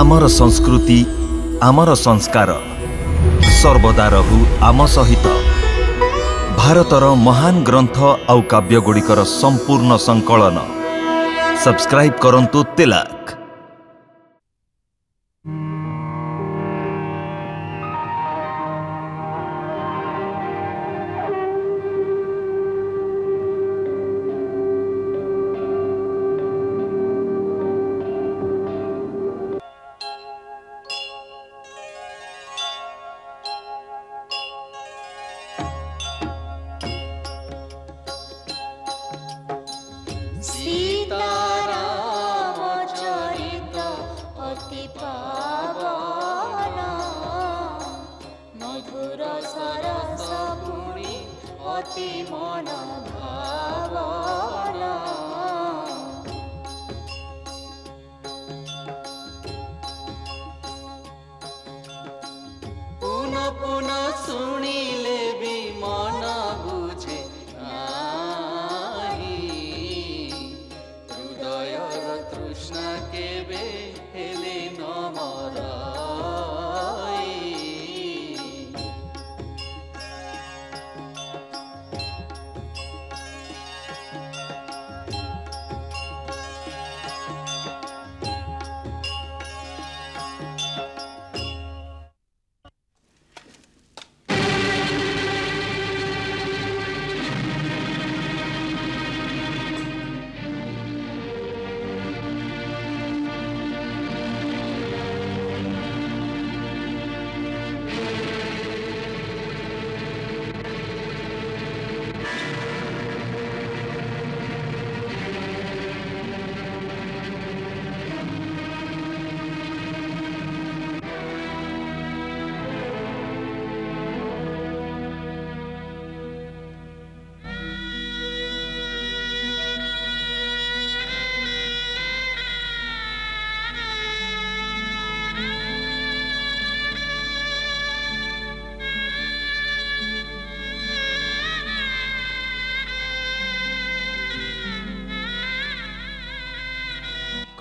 आमर संस्कृति आमर संस्कार सर्वदा रहु आम सहित। भारतर महान ग्रंथ आउ काव्यगुड़िकर संपूर्ण संकलन सब्सक्राइब करंतु तिलक।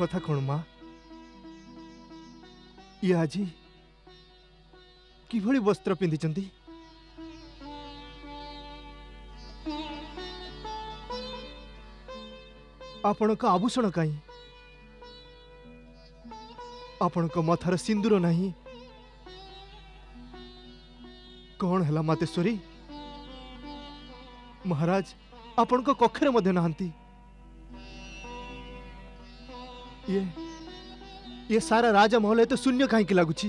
कथा कौन माँ ये आज किभली वस्त्र पिंधिचंती आपणक आभूषण कहीं आपणक मथार सिंदूर नहीं कौन है मातेश्वरी महाराज आपणक कक्षरे मध्य नहांती ये सारा राजा महल तो शून्य कहीं लगुच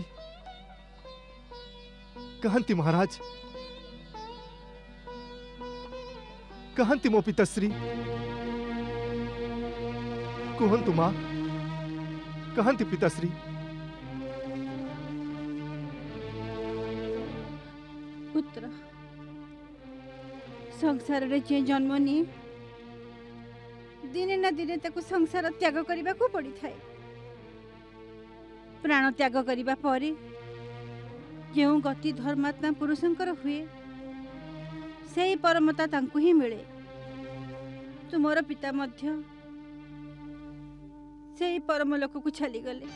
कहती महाराज कहती मो पिताश्री कहतु माँ कहती पिताश्री पुत्र संसार रे जे जन्म नहीं दिने ना दिने ताको संसार त्याग करने को पड़ी थाए प्राण त्याग करने पर जो गति धर्मात्मा पुरुषंकर हुए से ही परमता तांकु ही मिले तुमर पिता मध्य से ही परम लोक को चली गले।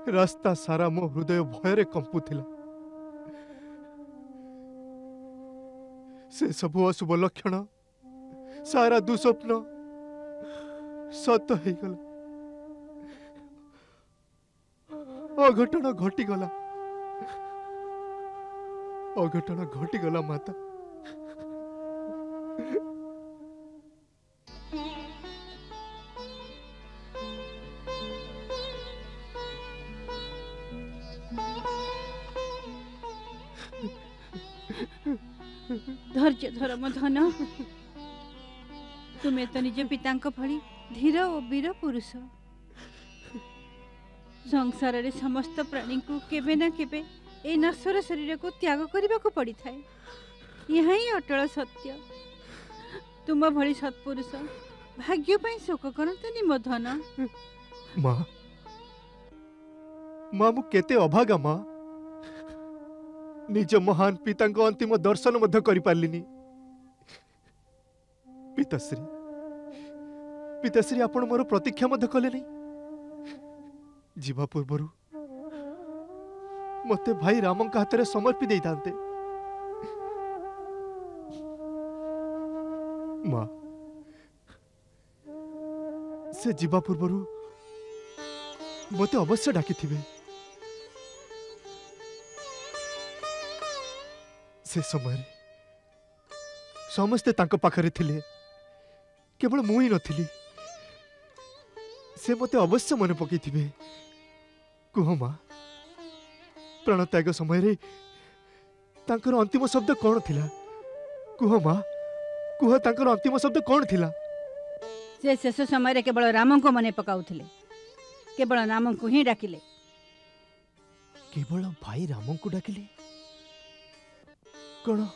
रास्ता सारा मो हृदय भୟରେ कंपुथिला से सब अशुभ लक्षण सारा दुस्वप्न सत हो गला अघटन घटीगला माता धैर्य धर मो धन। तुम्हें तो निज पिता भली धीर और वीर पुरुष। संसार रे समस्त प्राणी को केबे ना केबे ए नश्वर शरीर को त्याग करने को पड़ी थाए। यह ही अटल सत्य। तुम भली सत्पुरुष भाग्य पाई शोक करतनी मो धन। माँ माँ मु केते अभागा माँ। निज महान पिता अंतिम दर्शन मध्य करि पारलिनी। पिताश्री पिताश्री आपण मोर प्रतीक्षा मध्य कले नहीं। जीवा पूर्व मते भाई राम हाथ में समर्पी दे थांते। माँ से जीवा पूर्व मते अवश्य डाकी थिबे। से समय समस्ते तांको पाखरे थिले, केवल मु ही नथिली। से मते अवश्य मन पकई थिबे। कुह माँ प्राण त्याग समय रे तांकर अंतिम शब्द कौन थिला? कुह माँ कुह तांकर अंतिम शब्द कौन थिला? से शेष समय रे केवल राम को मने पकाउथिले, केवल नाम को ही डाकिले। केवल भाई राम को डाकिले? कौन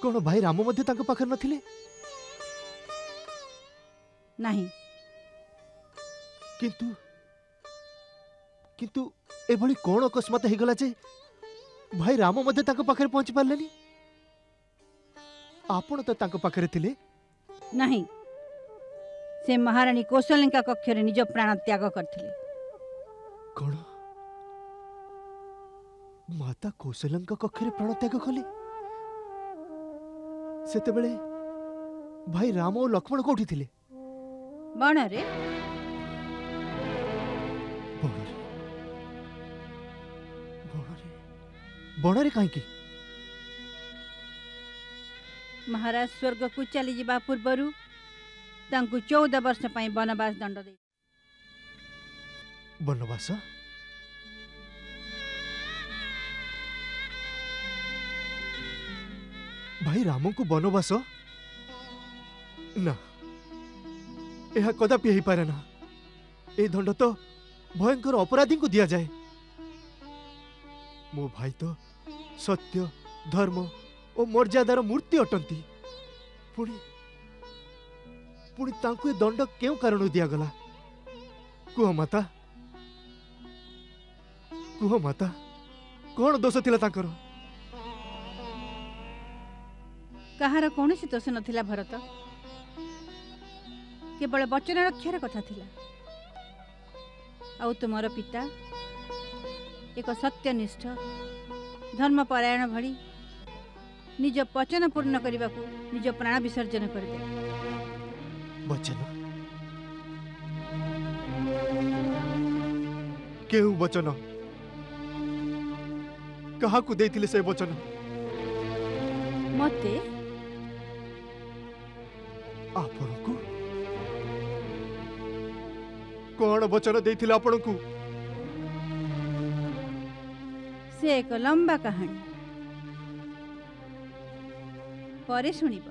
कौन भाई राम मध्य तांको पाखर नथिले? नहीं। किंतु किंतु एभली कौन अकस्मात हेगला जे भाई राम मध्य तांको पाखरे पहुंची पारलेनी? आपण तो तांको पाखरे थिले। नहीं, से महारानी कौशलिका कक्ष रे निज प्राण त्याग करथिले। कौन माता कौशलंका कक्ष रे प्राण त्याग कले? सेते बेले भाई राम और लक्ष्मण कोठी थिले? बण रे। बणरे कहीं की? महाराज स्वर्ग को चली जावा पूर्वरु तांकु 14 वर्ष पाई वनवास दंड दे। वनवास? भाई राम को वनवास? ना, यह कदापि हो पारे ना। ए दंड तो भयंकर अपराधी को दिया जाए। मो भाई तो सत्य धर्म और मर्यादार मूर्ति अटंती। पुणी पुणी तांको ए दंड क्यों कारण दिया गला? कुह माता कौन दोष थिला तांकर? कहार कौनसी दोष नथिला भरत। केवल वचन रक्षार कथा थिला। आउ तुमर पिता एक सत्यनिष्ठ धर्मपरायण भली निज वचन पूर्ण करने को निज प्राण विसर्जन करदे। वचन? केहू वचन? कहा को देथिले से वचन? मते आपण को कौन वचन देथिले आपण को? से एक लंबा कहानी परे सुनिब।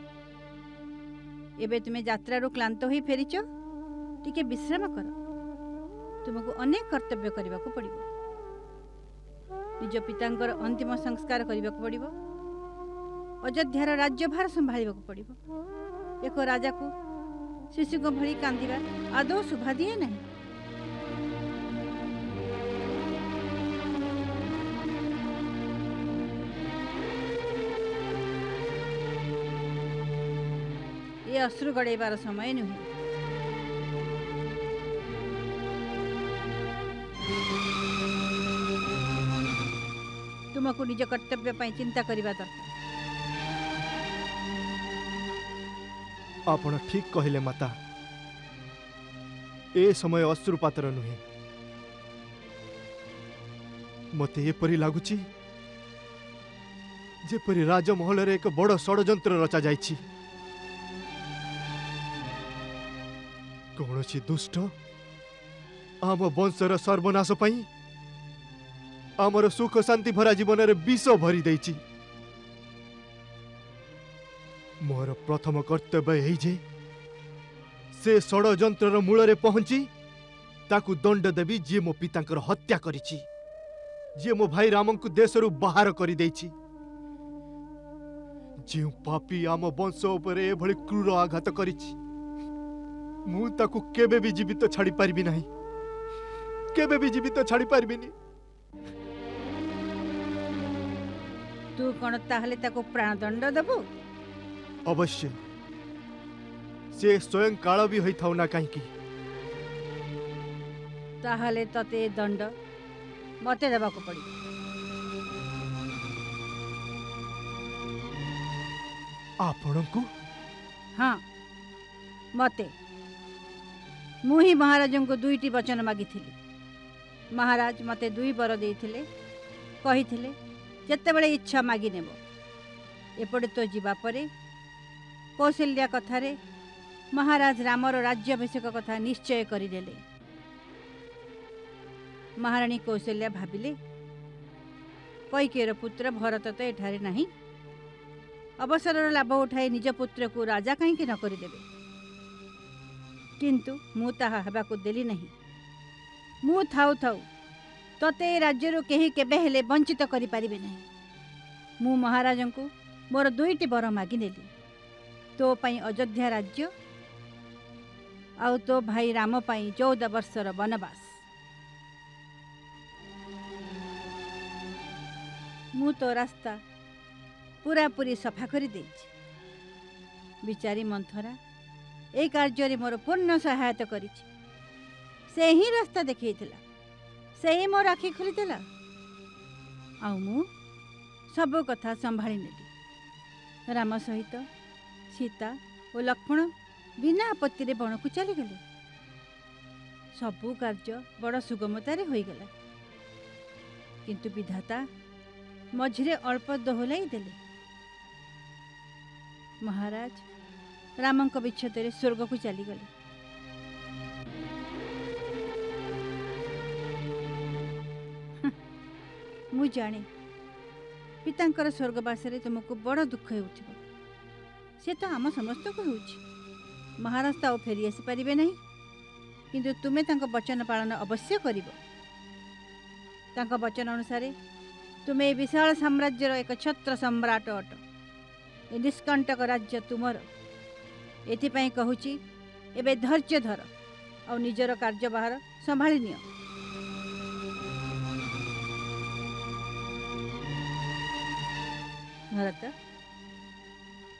एबे तुमे यात्रा क्लांत होई फेरिच, टिके विश्राम कर। तुमको अनेक कर्तव्य करने को पड़िबो। निज पितांकर अंतिम संस्कार करने को पड़िबो। अयोध्यार राज्यभार संभाळिबा को पड़िबो। एक राजा को शिशु को भली कांदिबा आदौ शोभा दिए नहीं। ये अश्रु गड़ेबार समय नुहे। तुमको निज कर्तव्य पाई चिंता करबा दरकार। आपण ठीक कहले माता। ए समय अश्रुपातर नुहे। मते एपरी लागुची जेपरी राजमहल रे एक बड़ षड्यंत्र रचा जाइछि। कौनसी दुष्ट आम वंशर सर्वनाश पाई आमर सुख शांति भरा जीवन रे विष भरी देछि। मोर प्रथम कर्तव्य यही जे से षड़यंत्र मूल पहुंची ताकू दंड देवी जी मो पितांकर हत्या करिछि, जी मो भाई राम को देशरू बाहर कर देछि। जो पापी आम वंश उपरे एभली क्रूर आघात करिछि मु ताकू केबे भी जीवित छाड़ी पारिबि नाही, केबे भी जीवित छाड़ी पारिबिनी। तू कौन ताहले ताको प्राणदंड देबो? अवश्य, से स्वयं काल भी होई थाउ ना काहेकि। ताहले तते दंड मते देबाको पड़ी। आपणको? हाँ, मते। मु ही महाराज को दुईटी वचन मागिथिली। महाराज मते दुई बर देइथिले, कहिथिले जेतेबेले इच्छा मागी नेबो। एपटे तो जीवा परे कौशल्या कथारे महाराज रामर राज्याभिषेक कथा निश्चय करिदेले। महाराणी कौशल्या भाविले कैकेयीर पुत्र भरत तो एठारे नहीं, अवसर लाभ उठाई निज पुत्र को राजा कहीं न करदेवे। किंतु मु ताहा हेबाकु देली नहीं। मु थाउ थाउ तते राज्यरू केही केबे हेले वंचित करि पारिबे नहीं। मु महाराज को मोर दुईटी बर मागी नेली, तो पई अयोध्या राज्य आउ तो भाई राम पई 14 वर्षर वनवास। मु तो रास्ता पूरा पूरी सफा करि देछि। बिचारी मंथरा ए कार्य मोर पूर्ण सहायता करिछि। से ही रास्ता देखैथिला, से ही मोर आखि खोलिदेला। आ मु सब कथा संभाली नेली। राम सहित सीता और लक्ष्मण बिना आपत्ति रे बण को चली गले। सबु कार्य बड़ सुगमतारे होई गला। किंतु विधाता मझिरे अल्प दोहलाई देले। महाराज रामंक विच्छेदरे स्वर्ग को चली गले। मु जाने पितांकर स्वर्गवास तुमको बड़ दुख होउथिबो। से तो आम समस्त को होउछि। महाराज तो फेरी आसी पारिबे नहीं, किंतु तुमे तांको वचन पालन अवश्य करिबो। तांको वचन अनुसार तुमे विशाल साम्राज्यर एक छत्र सम्राट अट। ए निष्कंटक राज्य तुमर। एथिपाई कहूची एबे धैर्य धर और निजर कार्य बाहर संभाली नियो। भरत,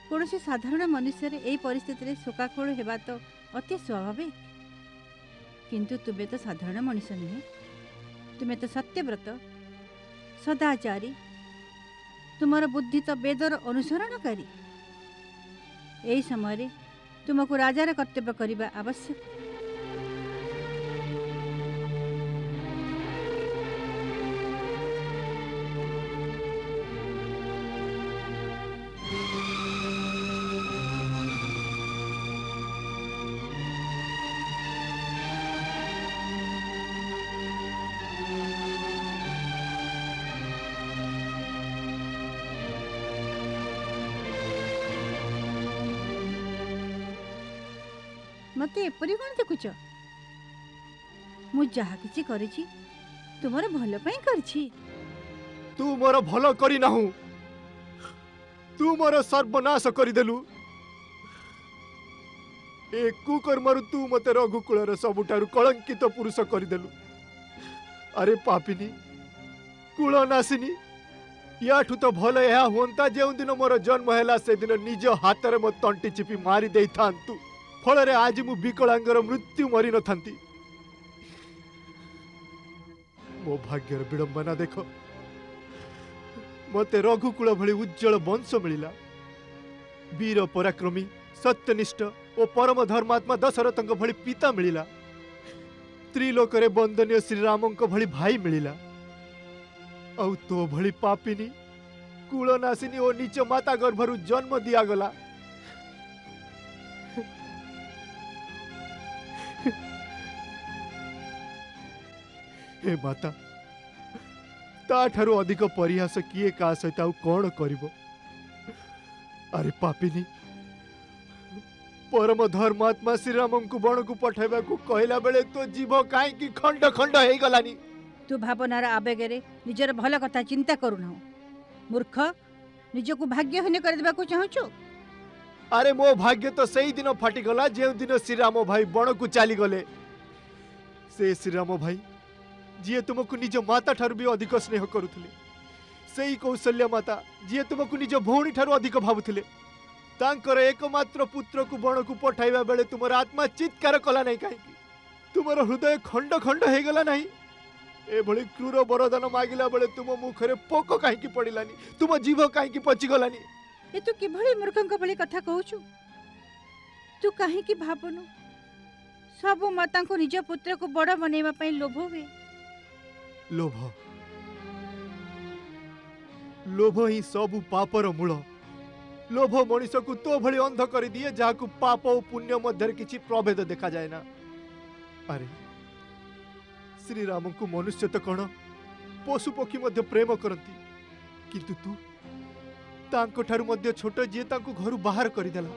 कौन से साधारण मनुष्य यही परिस्थिति शोकाकुल हेबा तो अति स्वाभाविक। किंतु तुमे तो साधारण मनुष्य नुहे। तुमे तो सत्यव्रत, सदाचारी, तुमर बुद्धि तो वेदर अनुसरणकारी। यही समय तुमको राजार कर्तव्य करने आवश्यक। मते एपरी कौन देखुच? मु जहा किछि करिछि तुमर भल पई करछि। तू मोर भल करी नाहु, तू मोर सर्वनाश करी देलु। ए कुकर्मरु तू मते रघुकुलर सबुठारु कलंकित पुरुष करी देलु। अरे पापिनी, कुलनाशिनी, याठू तो भल यह होंता जो दिन मोर जन्म हैला से दिन निज हाथ में मो तंटी चिपी मारी दे थांतु। फल आज मु विकलांगर मृत्यु मरी न थांती। मो भाग्यर विडंबना देख, मते रघुकुल भली उज्जवल वंश मिलिला। वीर पराक्रमी, सत्यनिष्ठ और परम धर्मात्मा दशरथंक भली पिता मिलिला। त्रिलोकरे वंदनीय श्रीरामंक भली भाई मिलिला। औ तो भली पापिनी, कुलनाशिनी और नीच माता गर्भरु जन्म दिया गला। हे माता, ताठारु अधिक परिहास किए का सहित आउ कौन करिवो? अरे पापिनी, परम धर्मात्मा श्रीराम को बण को पठाइबा को कहला बेले तो जीव काहे की खंड खंड हे गलानी। तू भावनार आवेगे निजर भल कथा चिंता करूना मूर्ख निजको भाग्यहीन कर देबा को चाहछु। अरे मो भाग्य तो सही दिन फाटी गला जे दिन श्रीराम भाई बण को चली गले। से श्रीराम भाई जी तुमको निज माता ठार भी अधिक स्नेह करुले, सही कौशल्य माता जी तुमको निज भौणी ठार अधिक भावुले। तांकर एकमात्र पुत्र को बण को पठाइबा बेले तुमर आत्मा चित्कार कला नहीं कहीं तुमर हृदय खंड खंड हो गला नहीं। एभली क्रूर वरदान मागिला बेले तुम मुखरे पोक कहीं पड़िलानी, तुम जीव कहीं पचिगलानी। ए तू किभली मूर्खंक भली कथा कहूछु। तू कहीं की भावनु सब माता को निज पुत्र को बड़ बनैबा पई लोभ हुए। लोभ लोभ ही सब पापर मूल। लोभ मनीष को तो भली अंध कर दिए जहाँ को पाप और पुण्य मध्य किसी प्रभेद देखा जाए ना। अरे श्रीराम को मनुष्य तो कौन पशु पक्षी मध्य प्रेम करती, किंतु तू तांको ठारू मध्य छोट जी तांको घरु बाहर करदेला।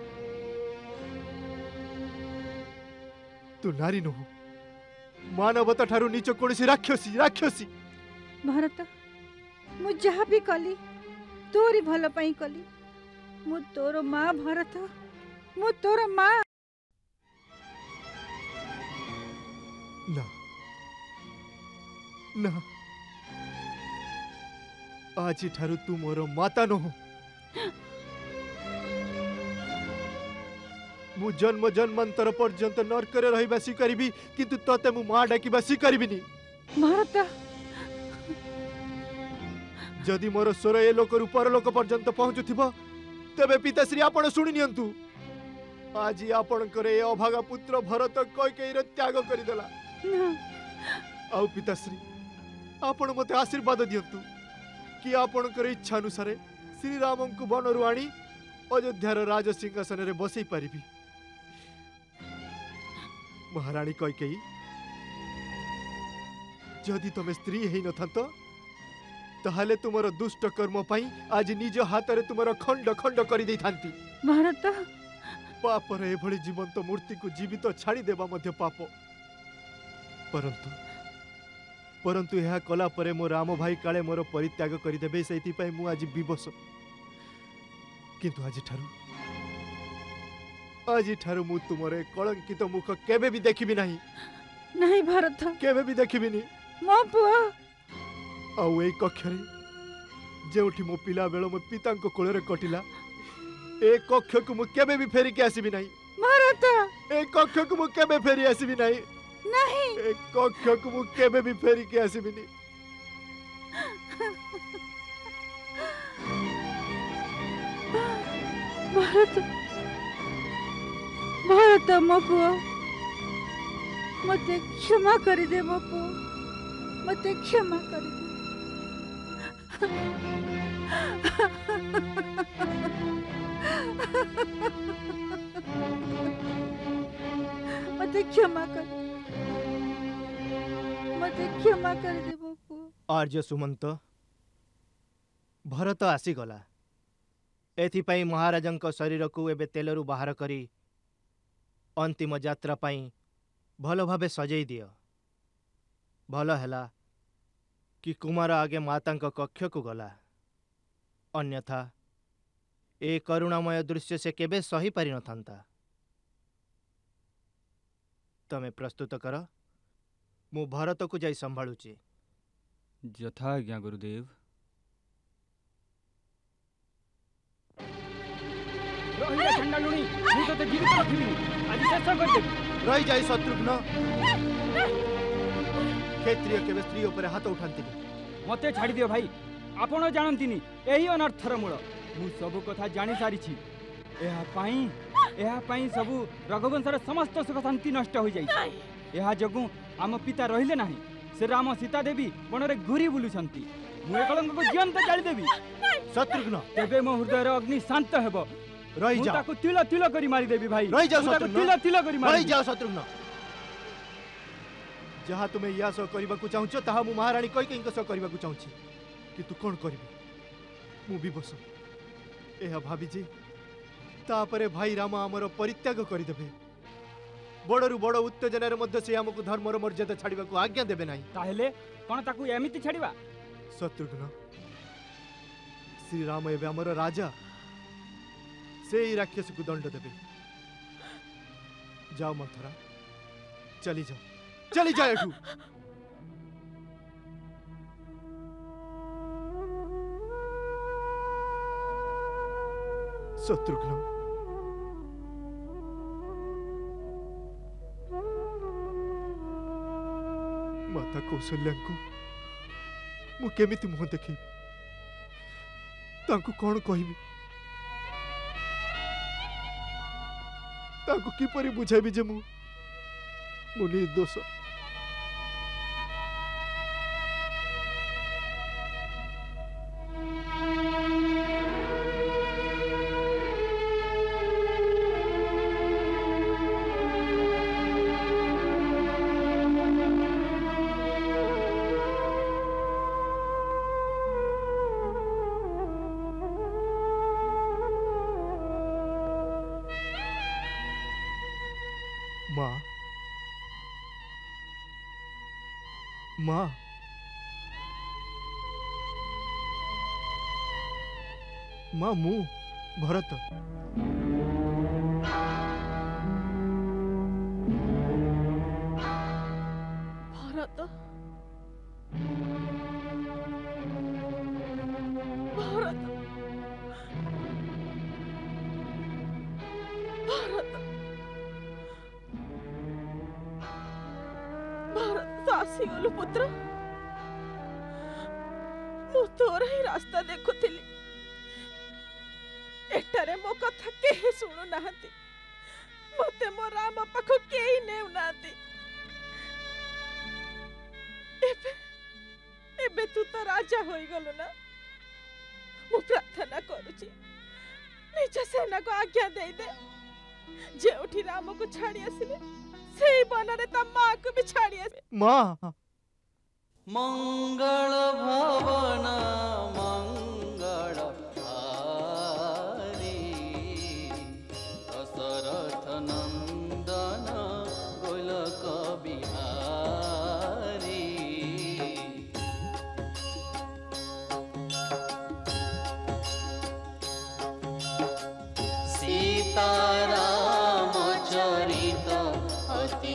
तू नारी नहु मानवता ठारू नीच कोनसी राक्षसी राक्षसी। भारत मु जहाँ भी कली तोरी भल पाई कली। मु तोर माँ भारत, मु तोर माँ। ना ना आज ठारू तू मोर माता नहु। मु जन्म जन्मांतर पर्यंत नरकरे रहिबा स्वीकारिबी, किंतु तते मु माँ डाकिबा स्वीकारिबिनी। भारत जदि मोर स्वर ए लोकरु परलोक पर्यंत पहुँचुथिबो तेबे पिताश्री आपण शुणी नियंतु। आज आपणकर ए अभागा पुत्र भरत कैकेयीर त्याग करदेला। आउ पिताश्री आपण मते आशीर्वाद दियंतु कि आपणकर इच्छा अनुसार श्रीराम को बनरु आनी अयोध्यार राज सिंहासन रे बसई पारिबी। महारानी कैकेयी जदि तुम स्त्री हेई नथांत ताहले तुमर दुष्ट कर्म पाई आज निज हाथ रे तुमर खंड खंड करि देई थांती। भारत पापर एभली जीवंत मूर्ति को जीवित छाड़ी देबा मध्य पाप। परंतु परंतु यह कला परे मो राम भाई काले मोर परित्याग करदेबे सेति पई मु आज विवश। किंतु आज ठारू मु तुमरे कलंकित मुख केबे भी देखिबी नहीं। नहीं भारत केबे भी देखिबिनी। मो पुआ आउ ए कक्षरे जेउठी मो पिला बेलो मो पिता को कोଳରେ कटिला ए कक्ष को मु केबे भी फेरी के आसीबी नहीं। भारत ए कक्ष को मु केबे फेरी आसीबी नहीं। नहीं ए कक्ष को मु केबे भी फेरी के आसीबी नहीं। भारत भारत मो पुआ मते क्षमा कर दे। मो पुआ मते क्षमा कर दे। मते क्षमा कर दे बापू। आर्य सुमंत भरत आसीगला। एथिपाई महाराजंक शरीर को एबे तेलरू बाहर करी अंतिम यात्रा पाई भल भावे सजई दियो। भल हैला कि कुमार आगे मातांक कक्ष को गला, अन्यथा ए करुणामय दृश्य से केबे सही पारि नथांता। तमे प्रस्तुत कर, मु भरत को जाई संभाळुची। यथा आज्ञा गुरुदेव। रही जाई शत्रुघ्न। क्षेत्रीय केबे स्त्री ऊपर हाथ उठांती। मते छाड़ी दियो भाई, आपण जानंतिनी एही अनर्थर मूल। मु सब कथा जानि सारिछि। एहा पाई सबु रघुवंशर समस्त सुख शांति नष्ट हो जाई। एहा जगु आम पिता रहिले नाही। से राम सीता देवी बनरे घुरी बुलुछंती। मु ए कलंक को जीवंत जाली देवी। शत्रुघ्न तेबे मो हृदयर अग्नि शांत हेबो। रही जा। ताको तिल तिल करी मारी देवी भाई। रही जा शत्रुघ्न। तिल तिल करी मारी। रही जा शत्रुघ्न। जहाँ तुम्हें या सह करने को चाहूच ताहा मु महारानी कैकेयी सह करने को चाहूँ कि तू कौन कर मु विवश। यह भावी जे तापरे भाई राम आमर परित्याग करदेबे बड़रू बड़ उत्तेजनार मध्य से आमको धर्मर मर्यादा छाड़वा को आज्ञा देबे नहीं ताहेले कोन ताकू एमिति छाड़ीबा शत्रुघ्न श्री राम एवं आमर राजा से ही राक्षस को दंड देबे जाओ मंथरा चली जाओ एठू शत्रुघ्न माता कौशल्या को मु केमिति मुह देखी तांको कौन कहबी तांको किपरि बुझाबी जे मु निर्दोष माँ माँ मु भरत भरत भरत भरत भरत आसी गलु पुत्र मु तोर ही रास्ता देखुथिली एटारे मो कथा केही सुनु नाहंती मते मो राम पाखो केही नेउ नाहंती एबे तू तो राजा होई गलु ना मु प्रार्थना करूची निज सेना को आज्ञा दे दे जेउठी राम को छाड़ी आसिले सेई बनरे ता मां को भी छाड़ी आसे मां मंगल भवन मंगल हारी दशरथ नंदन गोलक बिहारी सीताराम चरित अति